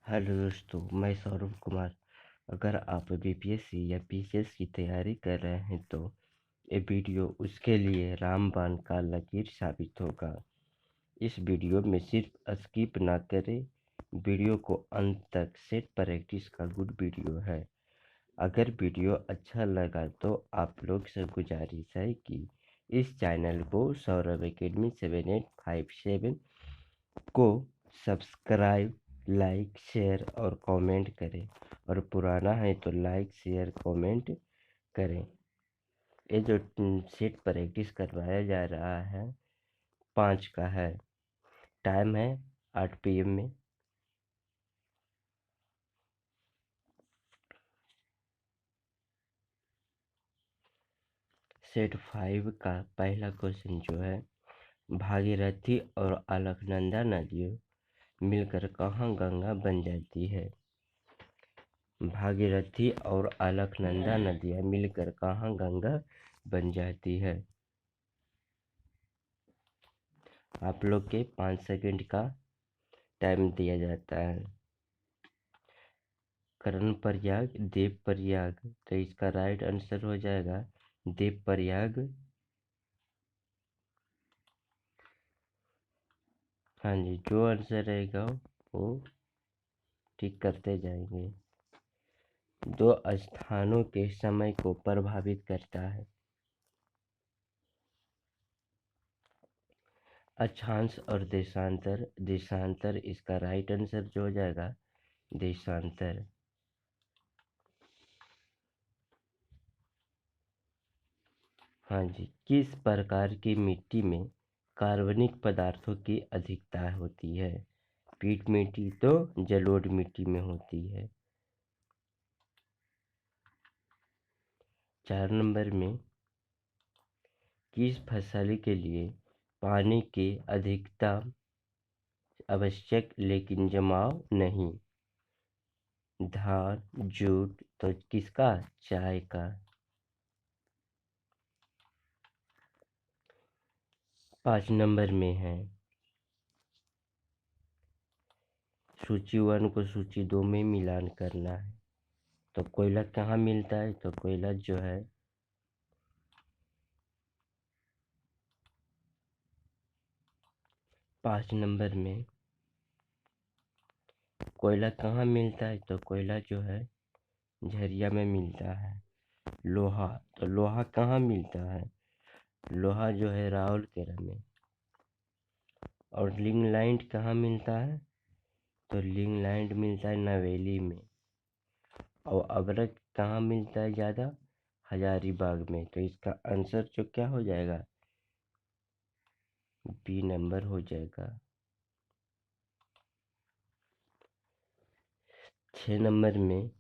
Hello दोस्तों, मैं सौरभ कुमार। अगर आप बीपीएससी या पीसीएस की तैयारी कर रहे हैं तो ये वीडियो उसके लिए रामबाण का लकीर साबित होगा। इस वीडियो में सिर्फ स्किप ना करें, वीडियो को अंत तक सेट प्रैक्टिस का गुड वीडियो है। अगर वीडियो अच्छा लगा तो आप लोग से गुजारिश है कि इस चैनल को सौरभ एकेडमी 7857 को सब्सक्राइब, लाइक, शेयर और कमेंट करें, और पुराना है तो लाइक, शेयर, कमेंट करें। ये जो सेट प्रैक्टिस करवाया जा रहा है 5 का है। टाइम है 8 PM में। सेट 5 का पहला क्वेश्चन जो है, भागीरथी और अलकनंदा नदियों मिलकर कहाँ गंगा बन जाती है? भागीरथी और अलकनंदा नदियाँ मिलकर कहाँ गंगा बन जाती है? आप लोग के 5 सेकंड का टाइम दिया जाता है। कर्णप्रयाग, देवप्रयाग, तो इसका राइट आंसर हो जाएगा देवप्रयाग। हाँ जी, जो आंसर रहेगा वो ठीक करते जाएंगे। 2 स्थानों के समय को प्रभावित करता है। अक्षांश और देशांतर। देशांतर इसका राइट आंसर जो हो जाएगा देशांतर। हाँ जी, किस प्रकार की मिट्टी में कार्बनिक पदार्थों की अधिकता होती है? पीट मिट्टी तो जलोढ़ मिट्टी में होती है। 4 नंबर में, किस फसल के लिए पानी की अधिकता आवश्यक लेकिन जमाव नहीं? धान, जूट, तो किसका? चाय का। 5 नंबर में है, सूची 1 को सूची 2 में मिलान करना है। तो कोयला कहाँ मिलता है? तो कोयला जो है 5 नंबर में, कोयला कहाँ मिलता है? तो कोयला जो है झरिया में मिलता है। लोहा, तो लोहा कहाँ मिलता है? लोहा जो है राउरकेला में। और लिग्नाइट कहाँ मिलता है? तो लिग्नाइट मिलता है नवेली में। और अभ्रक कहाँ मिलता है ज़्यादा? हजारीबाग में। तो इसका आंसर जो क्या हो जाएगा? बी नंबर हो जाएगा। 6 नंबर में,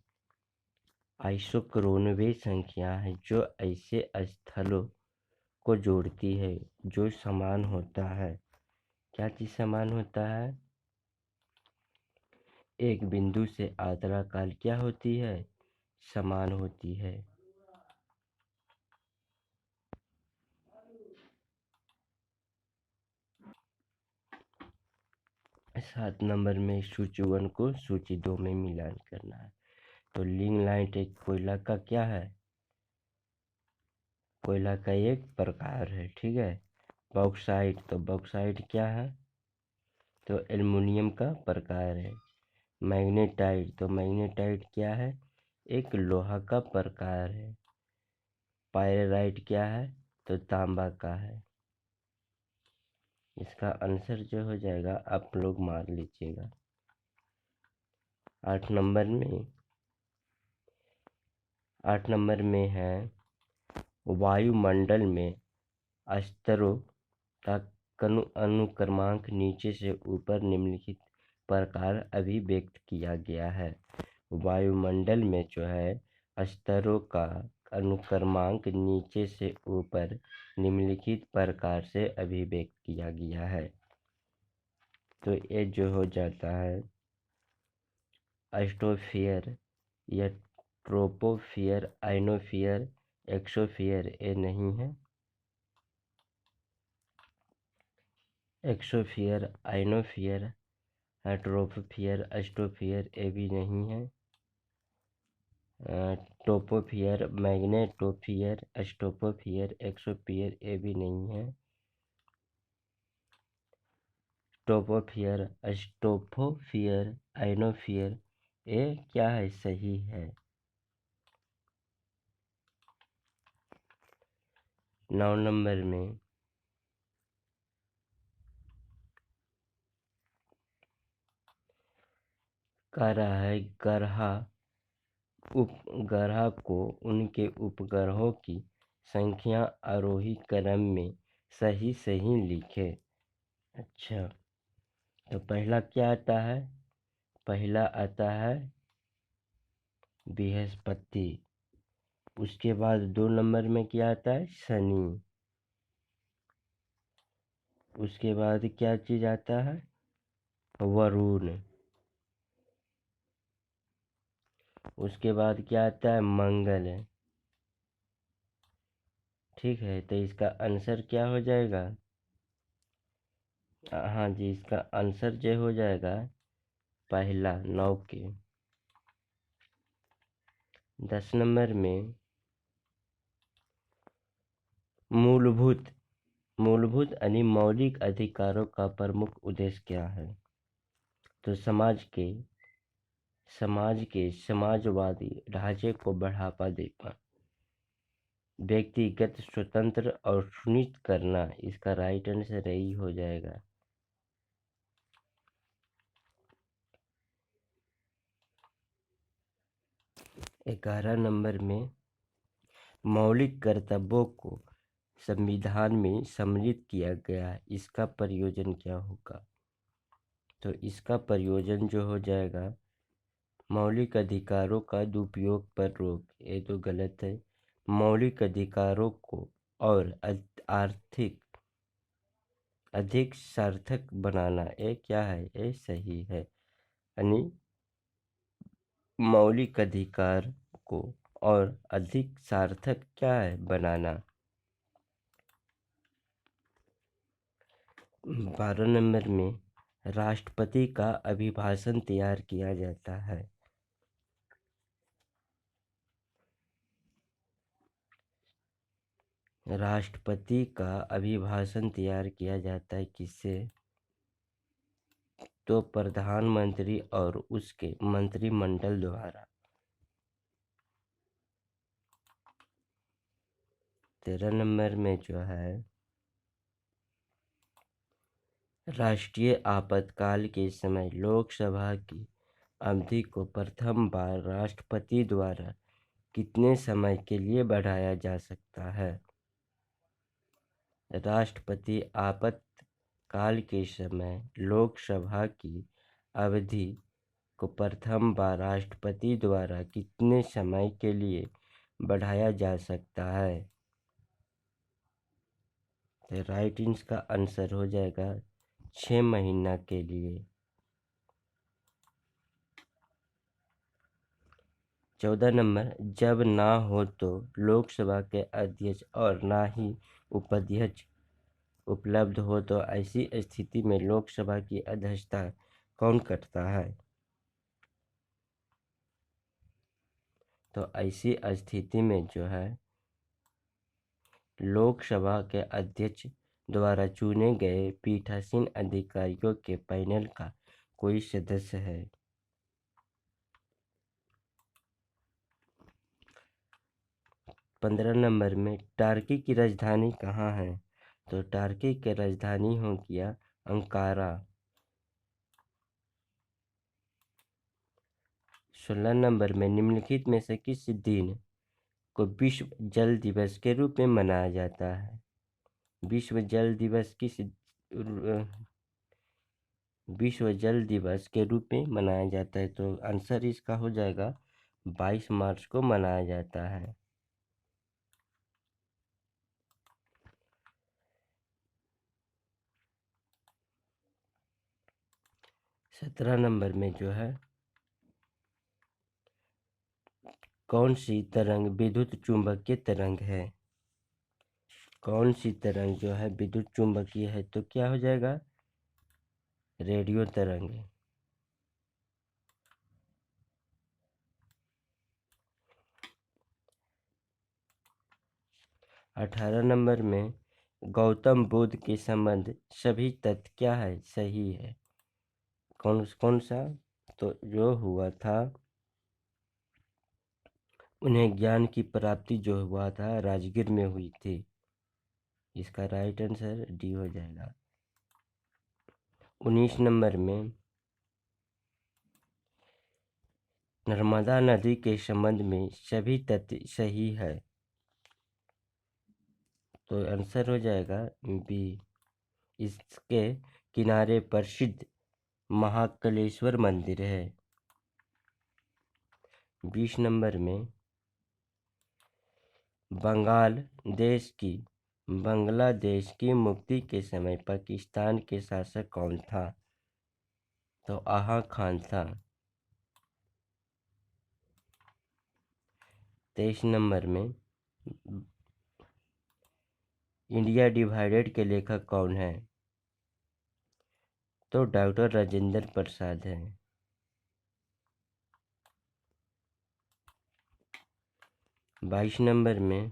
आइसोक्रोनवे संख्या है जो ऐसे स्थलों को जोड़ती है जो समान होता है। क्या चीज़ समान होता है? एक बिंदु से यात्रा काल क्या होती है? समान होती है। 7 नंबर में, सूची 1 को सूची 2 में मिलान करना है। तो लिग्नाइट एक कोयला का क्या है? कोयला का एक प्रकार है, ठीक है। बॉक्साइट, तो बॉक्साइट क्या है? तो एल्युमिनियम का प्रकार है। मैग्नेटाइट, तो मैग्नेटाइट क्या है? एक लोहा का प्रकार है। पायराइट क्या है? तो तांबा का है। इसका आंसर जो हो जाएगा आप लोग मार लीजिएगा। 8 नंबर में, 8 नंबर में है, वायुमंडल में स्तरों का अनुक्रमांक नीचे से ऊपर निम्नलिखित प्रकार अभिव्यक्त किया गया है। वायुमंडल में जो है स्तरों का अनुक्रमांक नीचे से ऊपर निम्नलिखित प्रकार से अभिव्यक्त किया गया है। तो ये जो हो जाता है स्ट्रोस्फियर या ट्रोपोस्फियर, आइनोस्फियर, एक्सोस्फियर, ये नहीं है। एक्सोस्फियर, आइनोस्फियर, ट्रोपोस्फियर, स्ट्रोस्फियर, ये भी नहीं है। टोपोस्फियर, मैग्नेटोस्फियर, स्ट्रोपोस्फियर, एक्सोस्फियर, ये भी नहीं है। टोपोस्फियर, स्ट्रोपोस्फियर, आइनोस्फियर, ये क्या है? सही है। 9 नंबर में कह रहा है उपग्रह को उनके उपग्रहों की संख्या आरोही क्रम में सही सही लिखे। अच्छा, तो पहला क्या आता है? पहला आता है बृहस्पति। उसके बाद 2 नंबर में क्या आता है? शनि। उसके बाद क्या चीज आता है? वरुण। उसके बाद क्या आता है? मंगल। ठीक है, तो इसका आंसर क्या हो जाएगा? हाँ जी, इसका आंसर जो हो जाएगा पहला 9 के। 10 नंबर में मूलभूत यानी मौलिक अधिकारों का प्रमुख उद्देश्य क्या है? तो समाज के समाजवादी ढांचे को बढ़ावा देना, व्यक्तिगत स्वतंत्र और सुनिश्चित करना, इसका राइट आंसर यही हो जाएगा। 11 नंबर में मौलिक कर्तव्यों को संविधान में सम्मिलित किया गया है, इसका प्रयोजन क्या होगा? तो इसका प्रयोजन जो हो जाएगा मौलिक अधिकारों का दुरुपयोग पर रोक। ये तो गलत है। मौलिक अधिकारों को और आर्थिक अधिक सार्थक बनाना, ये क्या है? ये सही है। यानी मौलिक अधिकार को और अधिक सार्थक क्या है? बनाना। 12 नंबर में राष्ट्रपति का अभिभाषण तैयार किया जाता है। राष्ट्रपति का अभिभाषण तैयार किया जाता है किससे? तो प्रधानमंत्री और उसके मंत्रिमंडल द्वारा। 13 नंबर में जो है राष्ट्रीय आपातकाल के समय लोकसभा की अवधि को प्रथम बार राष्ट्रपति द्वारा कितने समय के लिए बढ़ाया जा सकता है? राष्ट्रपति आपातकाल के समय लोकसभा की अवधि को प्रथम बार राष्ट्रपति द्वारा कितने समय के लिए बढ़ाया जा सकता है? तो राइट इसका आंसर हो जाएगा 6 महीना के लिए। 14 नंबर जब ना हो तो लोकसभा के अध्यक्ष और ना ही उपाध्यक्ष उपलब्ध हो तो ऐसी स्थिति में लोकसभा की अध्यक्षता कौन करता है? तो ऐसी स्थिति में जो है लोकसभा के अध्यक्ष द्वारा चुने गए पीठासीन अधिकारियों के पैनल का कोई सदस्य है। 15 नंबर में टर्की की राजधानी कहाँ है? तो टर्की की राजधानी हो गया अंकारा। 16 नंबर में निम्नलिखित में से किस दिन को विश्व जल दिवस के रूप में मनाया जाता है? विश्व जल दिवस विश्व जल दिवस के रूप में मनाया जाता है। तो आंसर इसका हो जाएगा 22 मार्च को मनाया जाता है। 17 नंबर में जो है कौन सी तरंग विद्युत चुंबकीय तरंग है? कौन सी तरंग जो है विद्युत चुंबकीय है? तो क्या हो जाएगा? रेडियो तरंग। 18 नंबर में गौतम बुद्ध के संबंध सभी तथ्य क्या है, सही है। कौन कौन सा, तो जो हुआ था उन्हें ज्ञान की प्राप्ति जो हुआ था राजगीर में हुई थी। इसका राइट आंसर डी हो जाएगा। 19 नंबर में नर्मदा नदी के संबंध में सभी तथ्य सही है, तो आंसर हो जाएगा बी। इसके किनारे प्रसिद्ध महाकालेश्वर मंदिर है। 20 नंबर में बांग्लादेश की मुक्ति के समय पाकिस्तान के शासक कौन था, तो आहा खान था। 23 नंबर में इंडिया डिवाइडेड के लेखक कौन है, तो डॉक्टर राजेंद्र प्रसाद है। 22 नंबर में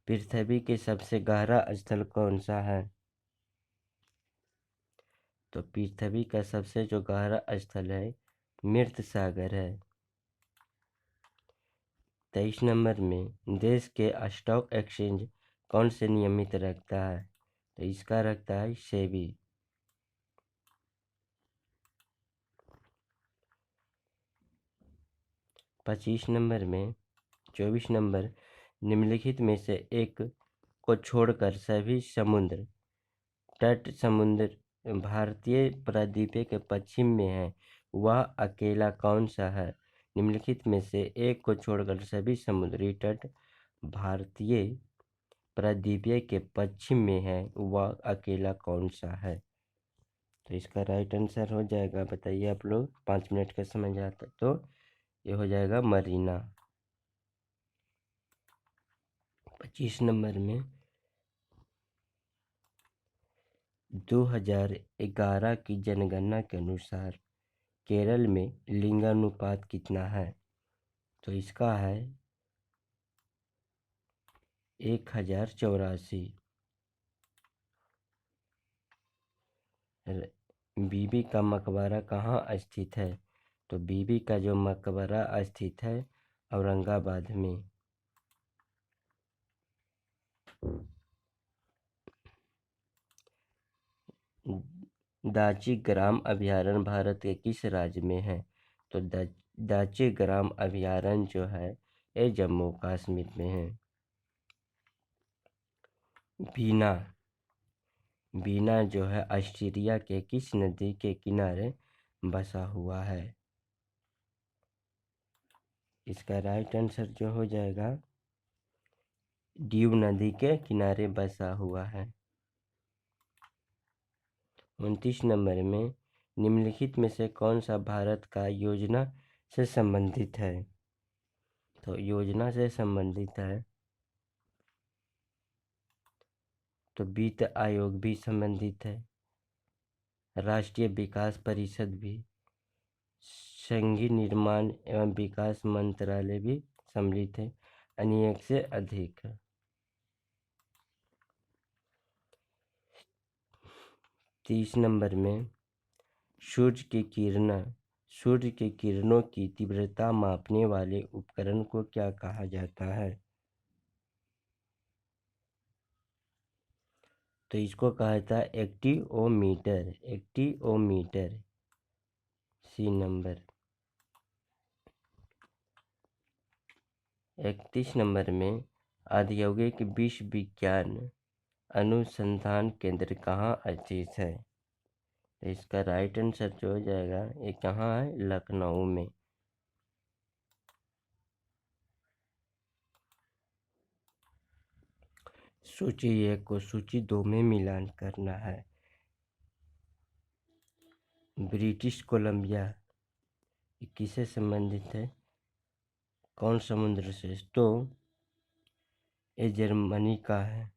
पृथ्वी के सबसे गहरा स्थल कौन सा है, तो पृथ्वी का सबसे जो गहरा स्थल है मृत सागर है। 23 नंबर में देश के स्टॉक एक्सचेंज कौन से नियमित रखता है, तो इसका रखता है सेबी। 25 नंबर में 24 नंबर निम्नलिखित में से एक को छोड़कर सभी समुद्र तट समुद्र भारतीय प्रायद्वीप के पश्चिम में है, वह अकेला कौन सा है। निम्नलिखित में से एक को छोड़कर सभी समुद्री तट भारतीय प्रायद्वीप के पश्चिम में है, वह अकेला कौन सा है, तो इसका राइट आंसर हो जाएगा, बताइए आप लोग, 5 मिनट का समय जाता तो ये हो जाएगा मरीना। 25 नंबर में 2011 की जनगणना के अनुसार केरल में लिंगानुपात कितना है, तो इसका है 1084। बीबी का मकबरा कहाँ स्थित है, तो बीबी का जो मकबरा स्थित है औरंगाबाद में। दाची ग्राम अभयारण्य भारत के किस राज्य में है, तो दाची ग्राम अभयारण्य जो है ये जम्मू कश्मीर में है। बीना जो है ऑस्ट्रेलिया के किस नदी के किनारे बसा हुआ है, इसका राइट आंसर जो हो जाएगा ड्यू नदी के किनारे बसा हुआ है। 29 नंबर में निम्नलिखित में से कौन सा भारत का योजना से संबंधित है, तो योजना से संबंधित है तो वित्त आयोग भी संबंधित है, राष्ट्रीय विकास परिषद भी, संघीय निर्माण एवं विकास मंत्रालय भी सम्मिलित है, अन्य एक से अधिक है। 30 नंबर में सूर्य की किरणों की तीव्रता मापने वाले उपकरण को क्या कहा जाता है, तो इसको कहा जाता है एक्टिओमीटर। सी नंबर। 31 नंबर में औद्योगिक विश्वविज्ञान अनुसंधान केंद्र कहाँ स्थित है, तो इसका राइट आंसर जो हो जाएगा ये कहाँ है, लखनऊ में। सूची 1 को सूची 2 में मिलान करना है। ब्रिटिश कोलंबिया किससे संबंधित है, कौन समुद्र से, तो ये जर्मनी का है।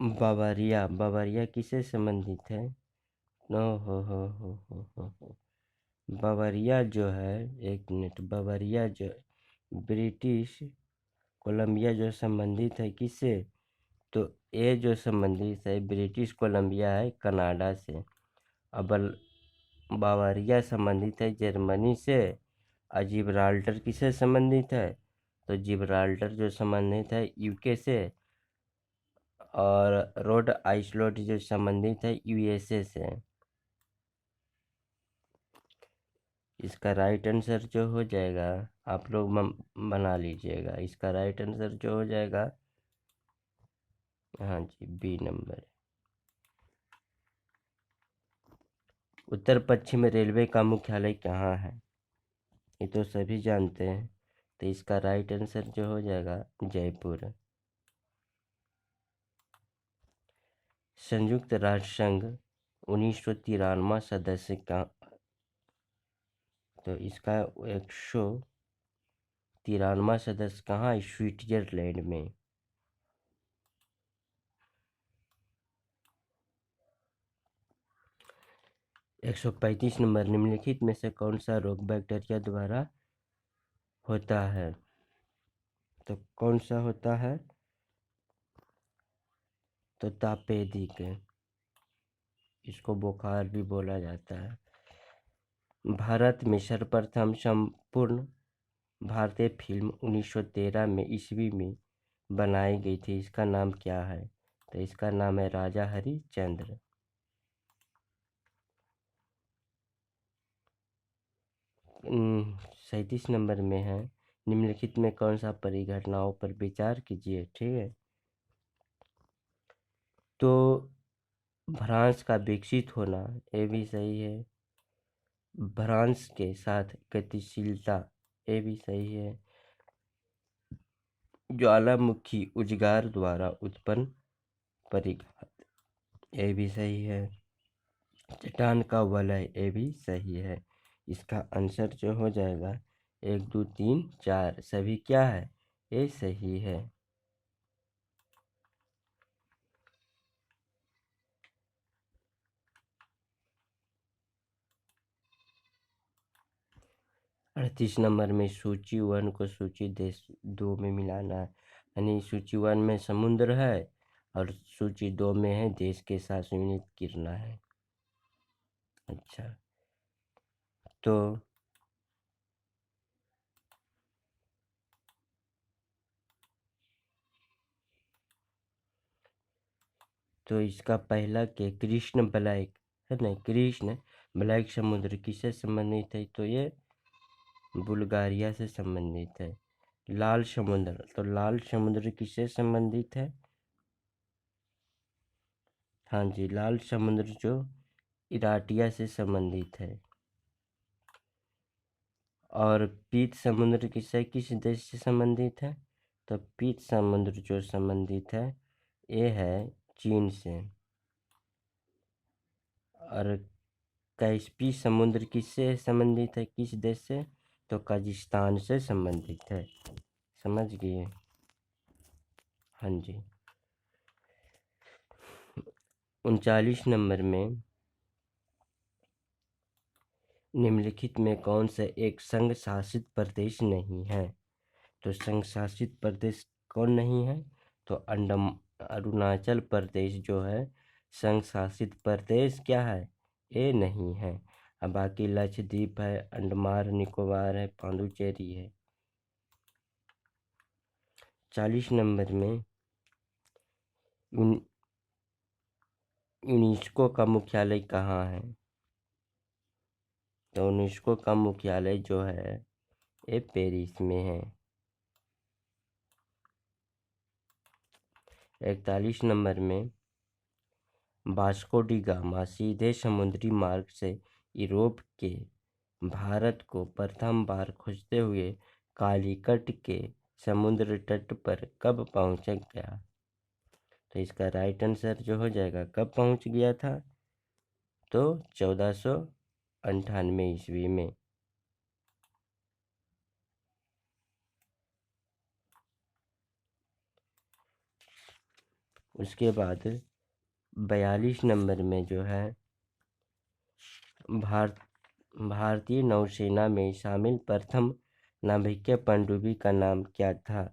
बावरिया किससे संबंधित है, नो हो। बवरिया जो है, एक मिनट, बवरिया जो ब्रिटिश कोलंबिया जो संबंधित है किससे? तो ये जो संबंधित है ब्रिटिश कोलंबिया है कनाडा से। अब बावरिया संबंधित है जर्मनी से। और जिब्राल्टर किससे संबंधित है? तो जिब्राल्टर जो संबंधित है यूके से। और रोड आइसलैंड जो संबंधित है यूएसए से। इसका राइट आंसर जो हो जाएगा, आप लोग बना लीजिएगा, इसका राइट आंसर जो हो जाएगा, हाँ जी, बी नंबर। उत्तर पश्चिम रेलवे का मुख्यालय कहाँ है? ये तो सभी जानते हैं, तो इसका राइट आंसर जो हो जाएगा जयपुर। संयुक्त राष्ट्र संघ 1993 सदस्य का, तो इसका 193 सदस्य कहाँ है? स्विट्जरलैंड में। 135 नंबर, निम्नलिखित में से कौन सा रोग बैक्टीरिया द्वारा होता है? तो कौन सा होता है? तो तापेदिक, इसको बुखार भी बोला जाता है। भारत में सर्वप्रथम संपूर्ण भारतीय फिल्म 1913 में ईस्वी में बनाई गई थी, इसका नाम क्या है? तो इसका नाम है राजा हरिश्चंद्र। 37 नंबर में है, निम्नलिखित में कौन सा परिघटनाओं पर विचार कीजिए, ठीक है। तो भ्रांस का विकसित होना, ये भी सही है। भ्रांस के साथ गतिशीलता, ये भी सही है। ज्वालामुखी उद्गार द्वारा उत्पन्न परिघात, ये भी सही है। चट्टान का वलय, ये भी सही है। इसका आंसर जो हो जाएगा 1 2 3 4 सभी क्या है? ये सही है। अड़तीस नंबर में सूची 1 को सूची 2 में मिलाना है, यानी सूची 1 में समुद्र है और सूची 2 में है देश के साथ मिलित गिरना है। अच्छा, तो इसका पहला के कृष्ण ब्लैक है ना, कृष्ण ब्लैक समुद्र किससे संबंधित है? तो ये बुल्गारिया से संबंधित है। लाल समुद्र, तो लाल समुद्र किससे संबंधित है? हाँ जी, लाल समुद्र जो इराटिया से संबंधित है। और पीत समुद्र किस देश से संबंधित है? तो पीत समुद्र जो संबंधित है ये है चीन से। और कैस्पी समुद्र किससे संबंधित है, किस देश से? तो कजाकिस्तान से संबंधित है, समझ गए? हाँ जी। 39 नंबर में निम्नलिखित में कौन सा एक संघ शासित प्रदेश नहीं है? तो संघ शासित प्रदेश कौन नहीं है? तो अरुणाचल प्रदेश जो है संघ शासित प्रदेश क्या है? ये नहीं है। अब बाकी लक्षद्वीप है, अंडमान निकोबार है, पांडुचेरी है। 40 नंबर में यूनेस्को का मुख्यालय कहाँ है? तो यूनेस्को का मुख्यालय जो है ये पेरिस में है। 41 नंबर में वास्को डी गामा सीधे समुद्री मार्ग से यूरोप के भारत को प्रथम बार खोजते हुए कालीकट के समुद्र तट पर कब पहुंच गया? तो इसका राइट आंसर जो हो जाएगा कब पहुंच गया था? तो 1498 ईस्वी में। उसके बाद 42 नंबर में जो है भारत भारतीय नौसेना में शामिल प्रथम नाभिकीय पनडुब्बी का नाम क्या था?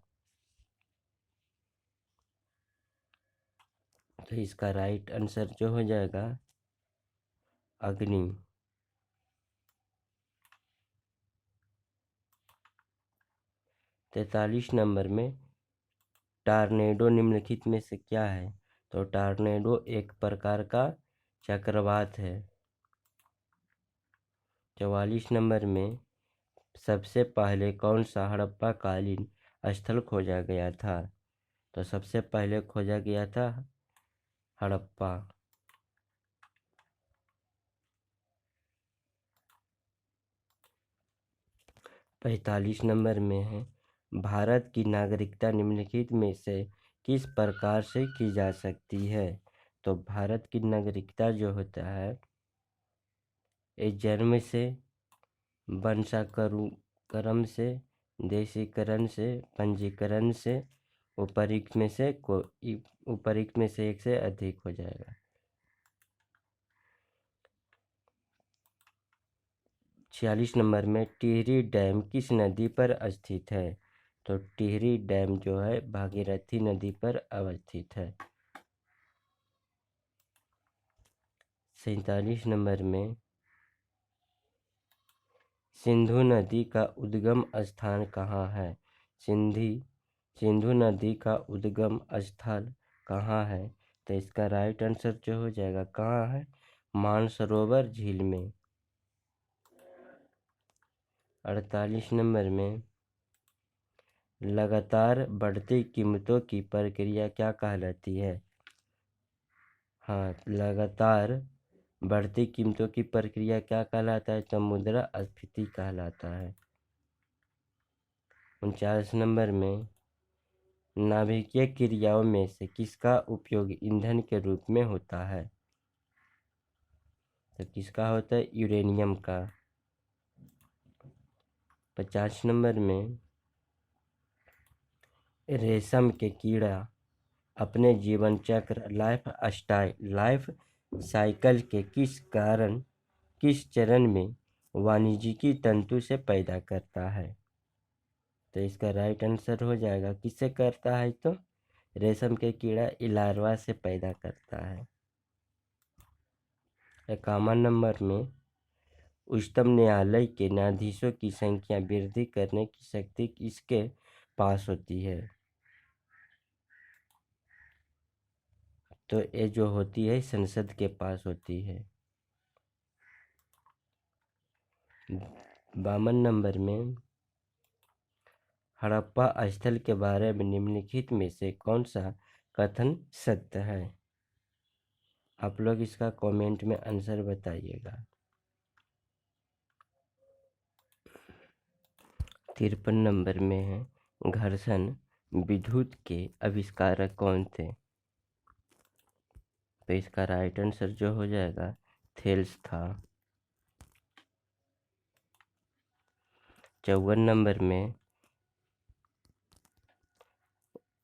तो इसका राइट आंसर जो हो जाएगा अग्नि। 43 नंबर में टॉर्नेडो निम्नलिखित में से क्या है? तो टॉर्नेडो एक प्रकार का चक्रवात है। 44 नंबर में सबसे पहले कौन सा हड़प्पा कालीन स्थल खोजा गया था? तो सबसे पहले खोजा गया था हड़प्पा। 45 नंबर में है भारत की नागरिकता निम्नलिखित में से किस प्रकार से की जा सकती है? तो भारत की नागरिकता जो होता है ये जन्म से, वंशानुक्रम से, देशीकरण से, पंजीकरण से, उपरिक्त में से एक से अधिक हो जाएगा। 46 नंबर में टिहरी डैम किस नदी पर स्थित है? तो टिहरी डैम जो है भागीरथी नदी पर अवस्थित है। 47 नंबर में सिंधु नदी का उद्गम स्थान कहाँ है? सिंधु नदी का उद्गम स्थल कहाँ है? तो इसका राइट आंसर जो हो जाएगा कहाँ है? मानसरोवर झील में। 48 नंबर में लगातार बढ़ती कीमतों की प्रक्रिया क्या कहलाती है? हाँ, लगातार बढ़ती कीमतों की प्रक्रिया क्या कहलाता है? तो मुद्रास्फीति कहलाता है। 49 नंबर में नाभिकीय क्रियाओं में से किसका उपयोग ईंधन के रूप में होता है? तो किसका होता है? यूरेनियम का। 50 नंबर में रेशम के कीड़ा अपने जीवन चक्र लाइफ साइकिल के किस चरण में वाणिज्यिक तंतु से पैदा करता है? तो इसका राइट आंसर हो जाएगा किससे करता है? तो रेशम के कीड़ा लार्वा से पैदा करता है। 51 नंबर में उच्चतम न्यायालय के न्यायाधीशों की संख्या वृद्धि करने की शक्ति किसके पास होती है? तो ये जो होती है संसद के पास होती है। 52 नंबर में हड़प्पा स्थल के बारे में निम्नलिखित में से कौन सा कथन सत्य है? आप लोग इसका कमेंट में आंसर बताइएगा। 53 नंबर में है घर्षण विद्युत के आविष्कारक कौन थे? तो इसका राइट आंसर जो हो जाएगा थेल्स था। 54 नंबर में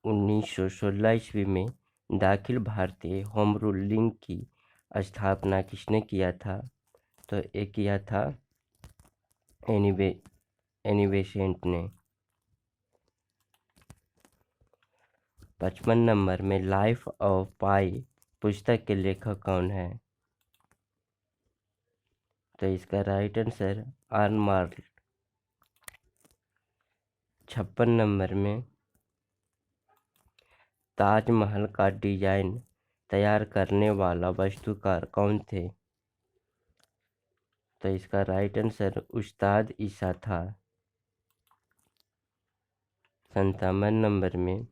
1916 ईस्वी में दाखिल भारतीय होम रूल लीग की स्थापना किसने किया था? तो ये किया था एनी बेसेंट ने। 55 नंबर में लाइफ ऑफ पाई पुस्तक के लेखक कौन है? तो इसका राइट आंसर आर्नमार्क। 56 नंबर में ताजमहल का डिजाइन तैयार करने वाला वास्तुकार कौन थे? तो इसका राइट आंसर उस्ताद ईसा था। 57 नंबर में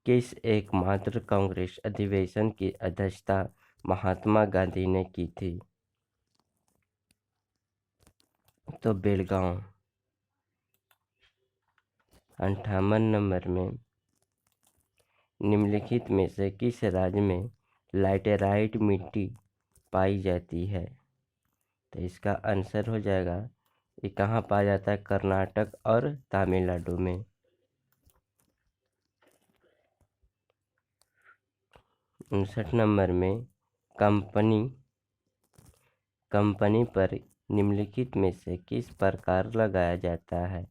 किस एकमात्र कांग्रेस अधिवेशन की अध्यक्षता महात्मा गांधी ने की थी? तो बेलगांव। 58 नंबर में निम्नलिखित में से किस राज्य में लैटेराइट मिट्टी पाई जाती है? तो इसका आंसर हो जाएगा ये कहाँ पाया जाता है? कर्नाटक और तमिलनाडु में। 59 नंबर में कंपनी कंपनी पर निम्नलिखित में से किस प्रकार लगाया जाता है?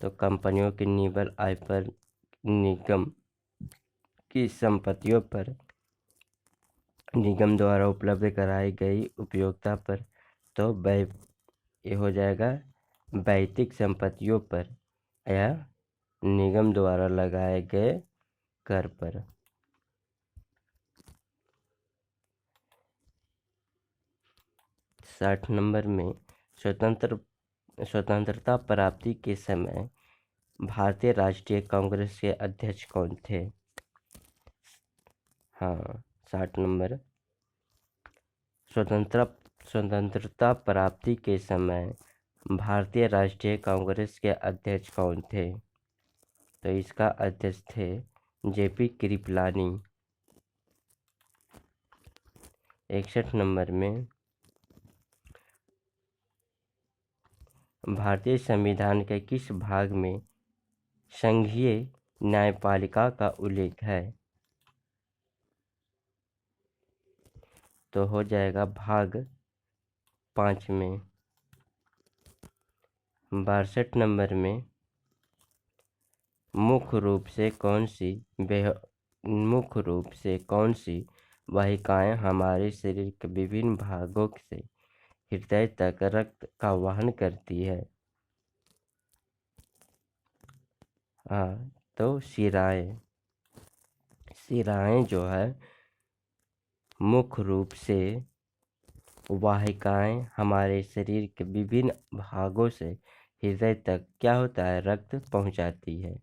तो कंपनियों की निवल आय पर, निगम की संपत्तियों पर, निगम द्वारा उपलब्ध कराई गई उपयोगिता पर, तो ये हो जाएगा वैयक्तिक संपत्तियों पर या निगम द्वारा लगाए गए कर पर। 60 नंबर में स्वतंत्रता प्राप्ति के समय भारतीय राष्ट्रीय कांग्रेस के अध्यक्ष कौन थे? हाँ, 60 नंबर, स्वतंत्रता प्राप्ति के समय भारतीय राष्ट्रीय कांग्रेस के अध्यक्ष कौन थे? तो इसका अध्यक्ष थे जेपी कृपलानी। 61 नंबर में भारतीय संविधान के किस भाग में संघीय न्यायपालिका का उल्लेख है? तो हो जाएगा भाग 5 में। 62 नंबर में मुख्य रूप से कौन सी वाहिकाएं हमारे शरीर के विभिन्न भागों से हृदय तक रक्त का वहन करती है? हाँ, तो शिराएं जो है मुख्य रूप से वाहिकाएं हमारे शरीर के विभिन्न भागों से हृदय तक क्या होता है, रक्त पहुंचाती है।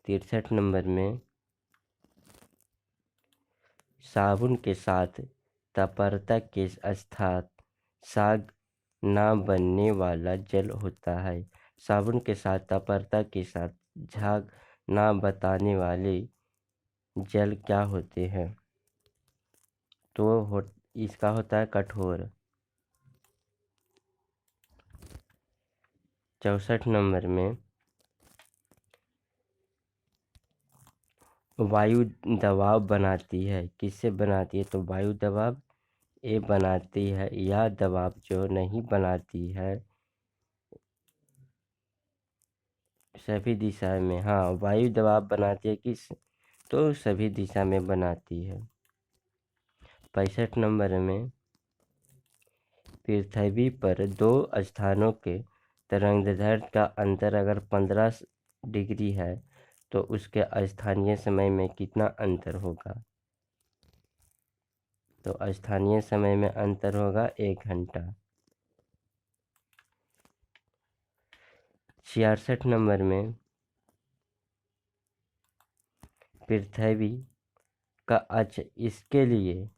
63 नंबर में साबुन के साथ तत्परता के साथ साग ना बनने वाला जल होता है। साबुन के साथ तत्परता के साथ झाग ना बताने वाले जल क्या होते हैं? तो इसका होता है कठोर। 64 नंबर में वायु दबाव बनाती है, किससे बनाती है? तो वायु दबाव ये बनाती है, या दबाव जो नहीं बनाती है सभी दिशा में। हाँ, वायु दबाव बनाती है किस? तो सभी दिशा में बनाती है। 65 नंबर में पृथ्वी पर दो स्थानों के तरंगदैर्घ्य का अंतर अगर 15 डिग्री है तो उसके स्थानीय समय में कितना अंतर होगा? तो स्थानीय समय में अंतर होगा 1 घंटा। 66 नंबर में पृथ्वी का अक्ष इसके लिए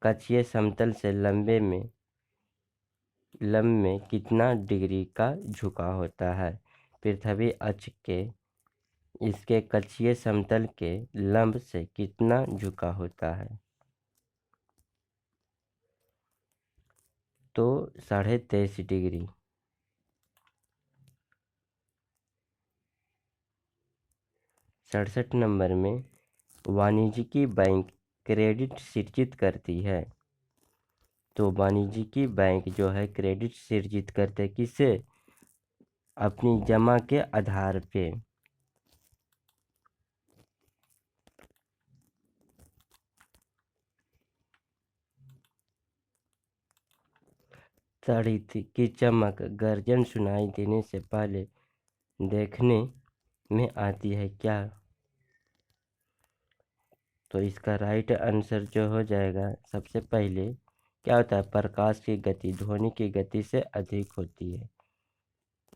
कक्षीय समतल से लंबे में कितना डिग्री का झुकाव होता है? पृथ्वी अक्ष के इसके कक्षीय समतल के लंब से कितना झुका होता है? तो 23.5 डिग्री। 67 नंबर में वाणिज्यिक बैंक क्रेडिट सृजित करती है। तो वाणिज्यिक बैंक जो है क्रेडिट सृजित करते किससे? अपनी जमा के आधार पे। साड़ी की चमक गर्जन सुनाई देने से पहले देखने में आती है क्या? तो इसका राइट आंसर जो हो जाएगा, सबसे पहले क्या होता है, प्रकाश की गति ध्वनि की गति से अधिक होती है।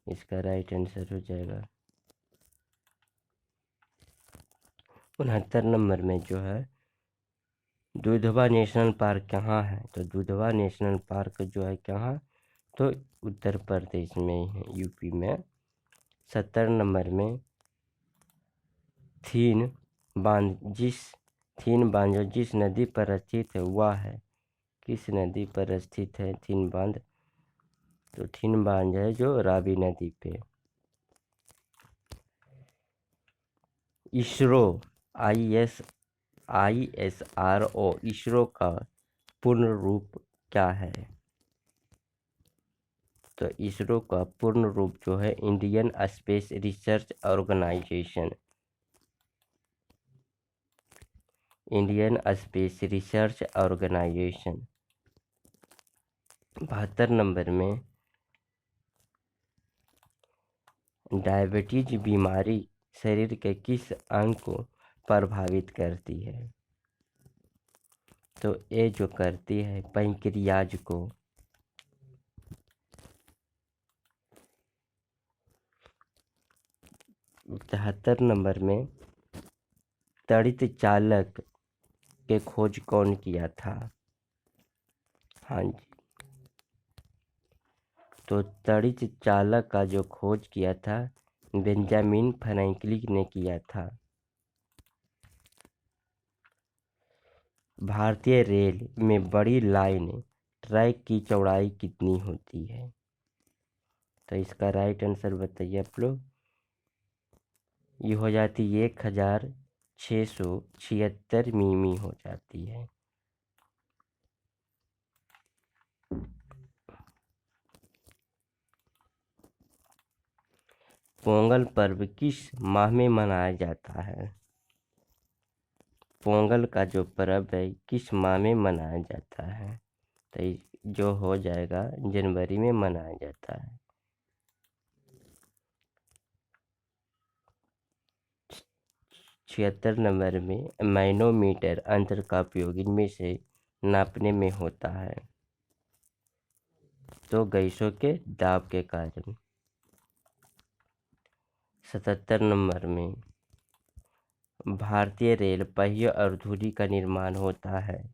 इसका राइट आंसर हो जाएगा। 69 नंबर में जो है दुधवा नेशनल पार्क कहाँ है? तो दुधवा नेशनल पार्क जो है कहाँ? तो उत्तर प्रदेश में ही है, यूपी में। 70 नंबर में थीन बांध जो जिस नदी पर स्थित है वह है, किस नदी पर स्थित है थीन बांध? तो थीन बांध है जो रावी नदी पे। इसरो ISRO इसरो का पूर्ण रूप क्या है? तो इसरो का पूर्ण रूप जो है Indian Space Research Organisation, Indian Space Research Organisation. 72 number में डायबिटीज बीमारी शरीर के किस अंग को प्रभावित करती है? तो ये जो करती है पैंक्रियाज को। 73 नंबर में तड़ित चालक के खोज कौन किया था? हाँ जी, तो तड़ित चालक का जो खोज किया था बेंजामिन फ्रैंकलिन ने किया था। भारतीय रेल में बड़ी लाइन ट्रैक की चौड़ाई कितनी होती है? तो इसका राइट आंसर बताइए आप लोग। ये हो जाती है 1676 मिमी हो जाती है। पोंगल पर्व किस माह में मनाया जाता है? पोंगल का जो पर्व है किस माह में मनाया जाता है? तो जो हो जाएगा जनवरी में मनाया जाता है। 76 नंबर में मैनोमीटर अंतर का उपयोग इनमें से नापने में होता है? तो गैसों के दाब के कारण। 77 नंबर में भारतीय रेल पहिए और धुरी का निर्माण होता है?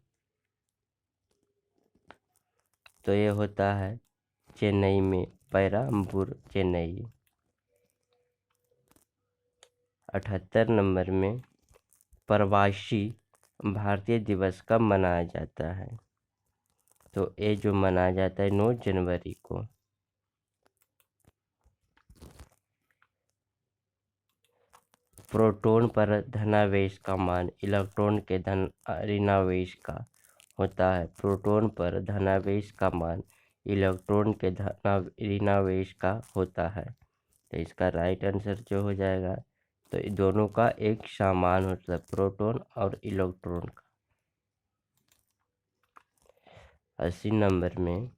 तो ये होता है चेन्नई में, पेराम्बूर चेन्नई। 78 नंबर में प्रवासी भारतीय दिवस कब मनाया जाता है? तो ये जो मनाया जाता है 9 जनवरी को। प्रोटॉन पर धनावेश का मान इलेक्ट्रॉन के ऋणावेश का होता है। प्रोटॉन पर धनावेश का मान इलेक्ट्रॉन के ऋणावेश का होता है। तो इसका राइट आंसर जो हो जाएगा, तो दोनों का एक समान होता है, प्रोटॉन और इलेक्ट्रॉन का। 80 नंबर में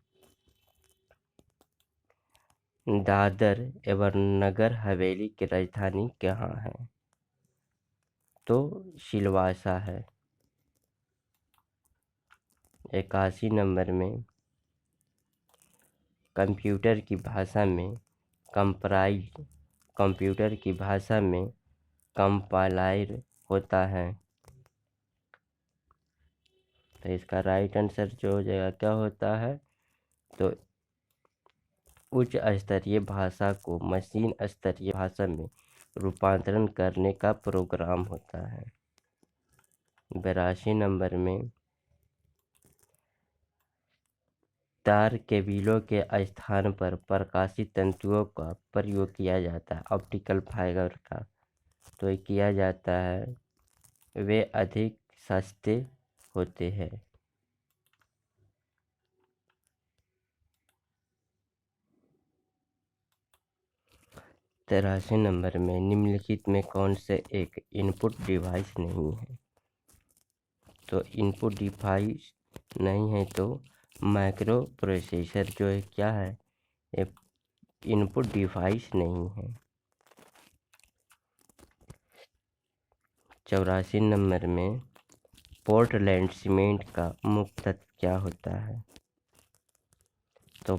दादर एवं नगर हवेली की राजधानी कहाँ है? तो सिलवासा है। 81 नंबर में कंप्यूटर की भाषा में कंपाइलर होता है? तो इसका राइट आंसर जो हो जाएगा क्या होता है? तो उच्च स्तरीय भाषा को मशीन स्तरीय भाषा में रूपांतरण करने का प्रोग्राम होता है। 82 नंबर में तार केबलों के स्थान पर प्रकाशित तंतुओं का प्रयोग किया जाता है, ऑप्टिकल फाइबर का। तो ये किया जाता है, वे अधिक सस्ते होते हैं। 83 नंबर में निम्नलिखित में कौन से एक इनपुट डिवाइस नहीं है? तो इनपुट डिवाइस नहीं है तो माइक्रो प्रोसेसर जो है क्या है? इनपुट डिवाइस नहीं है। 84 नंबर में पोर्टलैंड सीमेंट का मुख्य तत्व क्या होता है? तो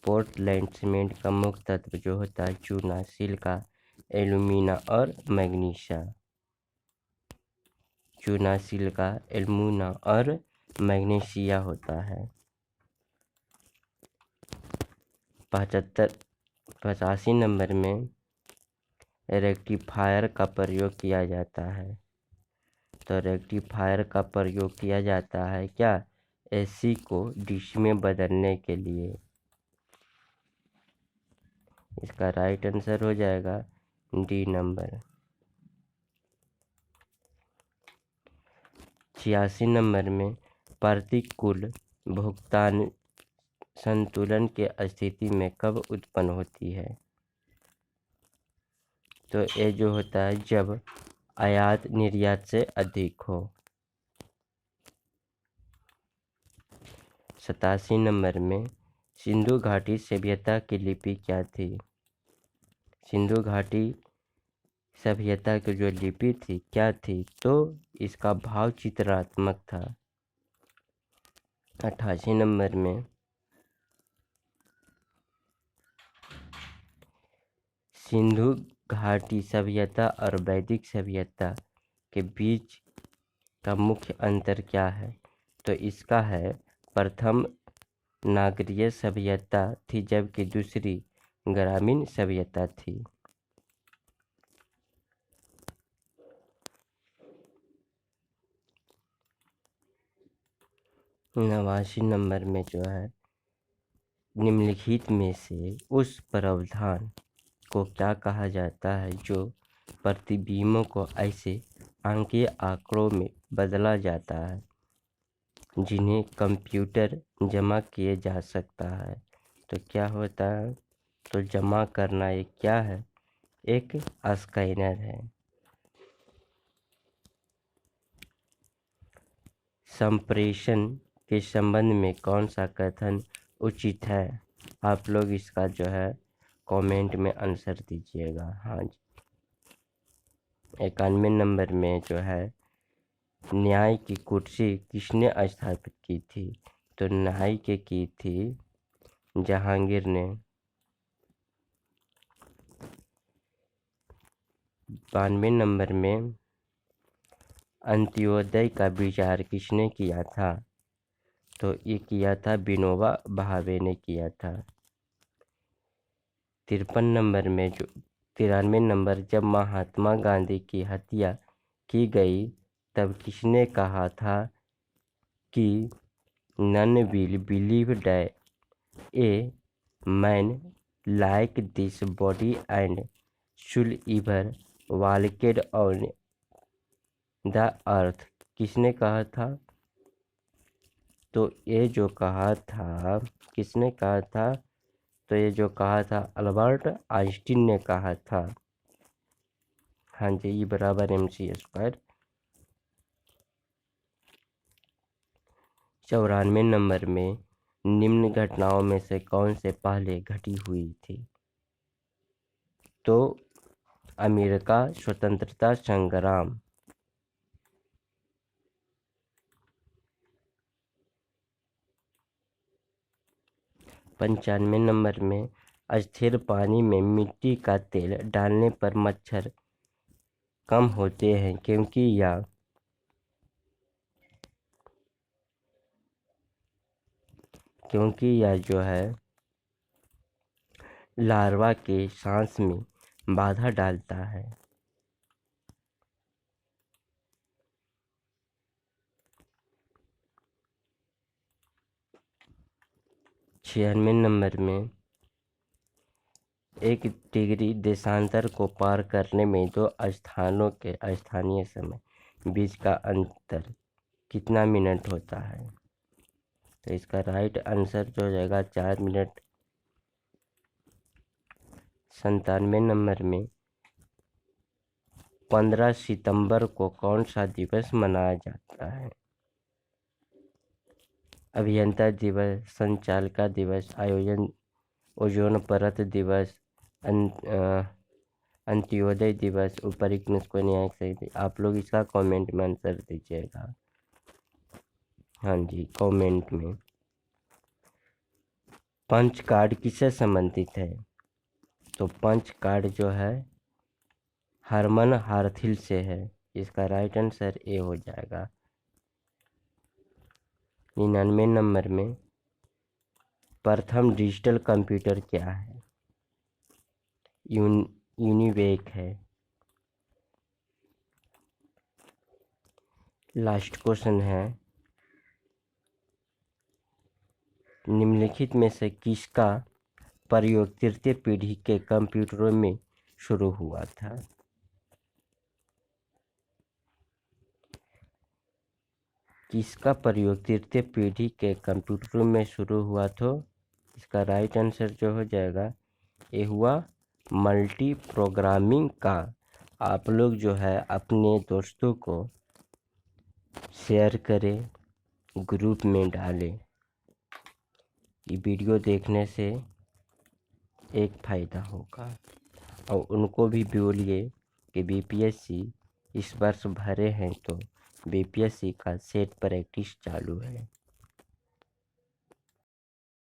पोर्टलैंड सीमेंट का मुख्य तत्व जो होता है चूना, सिलिका, एल्यूमिना और मैग्नीशिया। चूना, सिलिका, एल्यूमिना और मैग्नीशिया होता है। 85 नंबर में रेक्टिफायर का प्रयोग किया जाता है? तो रेक्टिफायर का प्रयोग किया जाता है क्या? एसी को डीसी में बदलने के लिए। इसका राइट आंसर हो जाएगा डी नंबर। 86 नंबर में प्रतिकूल भुगतान संतुलन के स्थिति में कब उत्पन्न होती है? तो ये जो होता है जब आयात निर्यात से अधिक हो। 87 नंबर में सिंधु घाटी सभ्यता की लिपि क्या थी? सिंधु घाटी सभ्यता की जो लिपि थी क्या थी? तो इसका भाव चित्रात्मक था। 88 नंबर में सिंधु घाटी सभ्यता और वैदिक सभ्यता के बीच का मुख्य अंतर क्या है? तो इसका है प्रथम नागरीय सभ्यता थी जबकि दूसरी ग्रामीण सभ्यता थी। 89 नंबर में जो है निम्नलिखित में से उस प्रावधान को क्या कहा जाता है जो प्रतिबिंबों को ऐसे अंकीय आंकड़ों में बदला जाता है जिन्हें कंप्यूटर जमा किए जा सकता है? तो क्या होता है? तो जमा करना ये क्या है? एक स्कैनर है। संप्रेषण के संबंध में कौन सा कथन उचित है? आप लोग इसका जो है कमेंट में आंसर दीजिएगा। हाँ जी। 91 नंबर में जो है न्याय की कुर्सी किसने स्थापित की थी? तो न्याय के की थी जहांगीर ने। 92 नंबर में अंत्योदय का विचार किसने किया था? तो ये किया था विनोबा भावे ने किया था। 53 नंबर में जो 93 नंबर जब महात्मा गांधी की हत्या की गई तब किसने कहा था कि none will believe that a man like this body and shall ever walked on the earth? किसने कहा था? तो ये जो कहा था किसने कहा था? तो ये जो कहा था अल्बर्ट आइंस्टीन ने कहा था। हाँ जी, ये बराबर mc²। 94 नंबर में निम्न घटनाओं में से कौन से पहले घटी हुई थी? तो अमेरिका स्वतंत्रता संग्राम। 95 नंबर में अस्थिर पानी में मिट्टी का तेल डालने पर मच्छर कम होते हैं क्योंकि यह जो है लार्वा के सांस में बाधा डालता है। 96 नंबर में 1 डिग्री देशांतर को पार करने में दो स्थानों के स्थानीय समय बीच का अंतर कितना मिनट होता है? तो इसका राइट आंसर जो हो जाएगा 4 मिनट। 97 नंबर में 15 सितंबर को कौन सा दिवस मनाया जाता है? अभियंता दिवस, संचालका दिवस, आयोजन ओजोन परत दिवस, अंत्योदय दिवस, उपरोक्त को न्याय सही। आप लोग इसका कमेंट में आंसर दीजिएगा। हाँ जी, कमेंट में। पंच कार्ड किससे संबंधित है? तो पंच कार्ड जो है हरमन हार्थिल से है। इसका राइट आंसर ए हो जाएगा। 99 नंबर में प्रथम डिजिटल कंप्यूटर क्या है? यूनिवेक है। लास्ट क्वेश्चन है निम्नलिखित में से किसका प्रयोग तृतीय पीढ़ी के कंप्यूटरों में शुरू हुआ था? किसका प्रयोग तृतीय पीढ़ी के कंप्यूटरों में शुरू हुआ? तो इसका राइट आंसर जो हो जाएगा ये हुआ मल्टी प्रोग्रामिंग का। आप लोग जो है अपने दोस्तों को शेयर करें, ग्रुप में डालें। ये वीडियो देखने से एक फ़ायदा होगा और उनको भी बोलिए कि बीपीएससी इस वर्ष भरे हैं तो बीपीएससी का सेट प्रैक्टिस चालू है।